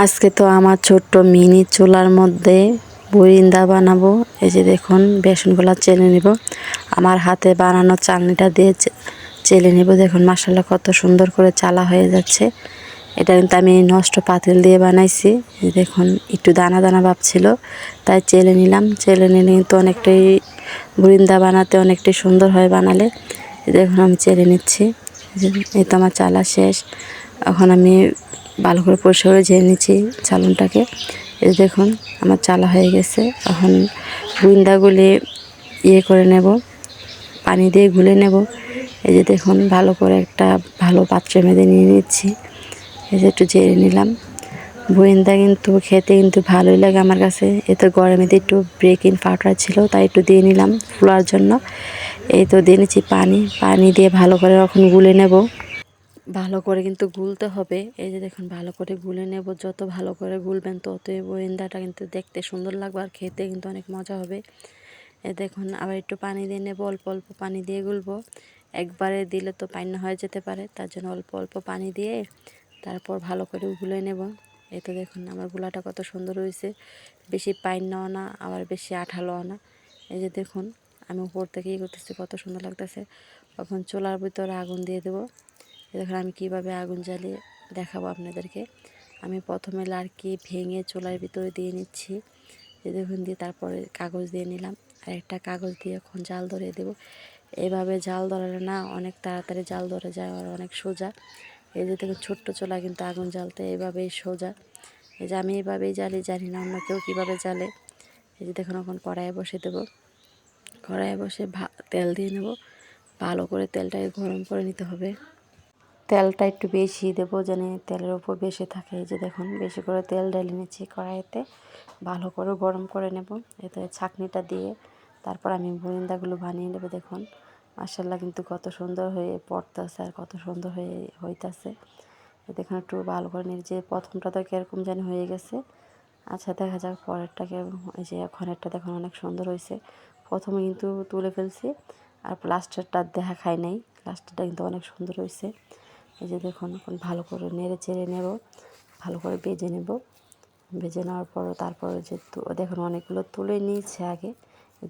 আজকে তো আমার ছোট্ট মিনি চুলার মধ্যে বুরিন্দা বানাবো। এই যে দেখুন বেসনগুলো চেলে নিব। আমার হাতে বানানো চালনিটা দিয়ে চেলে নিব। দেখুন মাশাআল্লাহ কত সুন্দর করে চালা হয়ে যাচ্ছে। এটা কিন্তু আমি নষ্ট পাতিল দিয়ে বানাইছি। দেখুন একটু দানা দানা ভাব ছিল, তাই চেলে নিলাম। চেলে নিলে কিন্তু অনেকটাই বুরিন্দা বানাতে অনেকটাই সুন্দর হয় বানালে। দেখুন আমি চেলে নিচ্ছি। এই তো আমার চালা শেষ। এখন আমি ভালো করে পরিষ্কার করে ঝেড়ে নিচ্ছি চালনটাকে। এই দেখুন আমার চালা হয়ে গেছে। এখন বুরিন্দাগুলি করে নেব, পানি দিয়ে গুলে নেব। এই যে দেখুন ভালো করে একটা ভালো পাত্রের মধ্যে নিয়ে নিচ্ছি। এই যে একটু ঝেড়ে নিলাম। বুরিন্দা কিন্তু খেতে কিন্তু ভালোই লাগে আমার কাছে। এতে গরমে একটু বেকিং পাউডার ছিল, তাই একটু দিয়ে নিলাম ফোলার জন্য। এই তো দিয়ে নিচ্ছি পানি দিয়ে ভালো করে এখন গুলে নেব। ভালো করে কিন্তু গুলতে হবে। এই যে দেখুন ভালো করে গুলে নেব। যত ভালো করে গুলবেন ততই বুরিন্দাটা কিন্তু দেখতে সুন্দর লাগবে আর খেতে কিন্তু অনেক মজা হবে। এই দেখুন আবার একটু পানি দিয়ে নেব, অল্প অল্প পানি দিয়ে গুলবো। একবারে দিলে তো পানি হয়ে যেতে পারে, তার জন্য অল্প অল্প পানি দিয়ে তারপর ভালো করে গুলে নেব। এই তো দেখুন আমার গুলাটা কত সুন্দর হয়েছে। বেশি পাইনও না আবার বেশি আঠালোও না। এই যে দেখুন আমি উপর থেকে করতেছি, কত সুন্দর লাগতেছে। এখন চুলার ভিতরে আগুন দিয়ে দেবো। দেখুন আমি কীভাবে আগুন জ্বালিয়ে দেখাবো আপনাদেরকে। আমি প্রথমে লাড়কি ভেঙে চুলার ভিতরে দিয়ে নিচ্ছি। এই দেখুন দিয়ে তারপরে কাগজ দিয়ে নিলাম, আর একটা কাগজ দিয়ে এখন জাল ধরিয়ে দেবো। এভাবে জাল ধরালে না অনেক তাড়াতাড়ি জাল ধরে যায় আর অনেক সোজা। এই যে দেখুন ছোট্ট চুলা কিন্তু আগুন জ্বালতে এইভাবেই সোজা। এই যে আমি এইভাবেই জ্বালি, জানি না অন্য কেউ কীভাবে জ্বালে। এই যে দেখুন এখন কড়াইয়ে বসে দেবো। কড়াইয়ে বসে তেল দিয়ে নেব। ভালো করে তেলটাকে গরম করে নিতে হবে। তেলটা একটু বেশি দেবো যেন তেলের উপর বেশি থাকে। এই যে দেখুন বেশি করে তেল ঢেলে নিচ্ছি কড়াইতে, ভালো করে গরম করে নেব। এতে ছাঁকনিটা দিয়ে তারপর আমি বুরিন্দাগুলো বানিয়ে নেব। দেখুন মাশাআল্লাহ কিন্তু কত সুন্দর হয়ে পড়তেছে আর কত সুন্দর হইতাছে। দেখুন একটু ভালো করে নিয়ে যে প্রথমটা তো কীরকম যেন হয়ে গেছে। আচ্ছা দেখা যাক পরেরটা কীরকম। এই যে এখনেরটা দেখুন অনেক সুন্দর হয়েছে। প্রথমে কিন্তু তুলে ফেলছি আর লাস্টেরটা দেখা খাই নাই। লাস্টেরটা কিন্তু অনেক সুন্দর হয়েছে। এই যে দেখুন এখন ভালো করে নেড়ে চেড়ে নেব, ভালো করে ভেজে নেব। ভেজে নেওয়ার পর তারপরে যে দেখুন অনেকগুলো তুলে নিয়েছে আগে।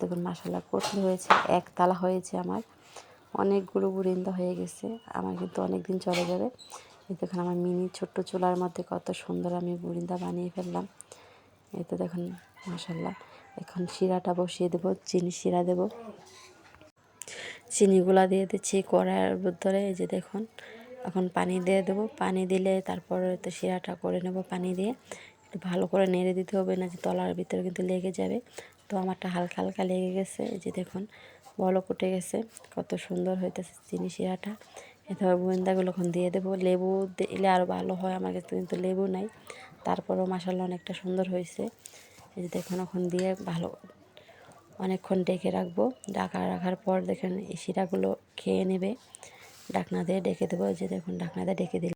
দেখুন মাশাআল্লাহ কত হয়েছে, একতলা হয়েছে আমার। অনেকগুলো বুরিন্দা হয়ে গেছে, আমার কিন্তু অনেক দিন চলে যাবে। এই দেখুন আমার মিনি ছোট্ট চুলার মধ্যে কত সুন্দর আমি বুরিন্দা বানিয়ে ফেললাম। এই তো দেখুন মাশাআল্লাহ। এখন শিরাটা বসিয়ে দেবো, চিনি শিরা দেব। চিনিগুলা দিয়ে দিচ্ছি কড়াইয়ের ভিতরে। এই যে দেখুন এখন পানি দিয়ে দেবো। পানি দিলে তারপরে তো শিরাটা করে নেব। পানি দিয়ে একটু ভালো করে নেড়ে দিতে হবে, না যে তলার ভিতরে কিন্তু লেগে যাবে। তো আমারটা হালকা হালকা লেগে গেছে। এই যে দেখুন বলক উঠে গেছে, কত সুন্দর হইতেছে চিনি শিরাটা। এভাবে বুরিন্দাগুলো এখন দিয়ে দেবো। লেবু দিলে আরও ভালো হয়, আমার কাছে কিন্তু লেবু নাই। তারপরেও মাশাআল্লাহ অনেকটা সুন্দর হয়েছে। এই যে দেখুন এখন দিয়ে ভালো অনেকক্ষণ ডেকে রাখবো। রাখার পর দেখেন এই শিরাগুলো খেয়ে নেবে। ঢাকনা দিয়ে ডেকে দেবো। এই যে দেখুন ঢাকনা দিয়ে ডেকে দিলে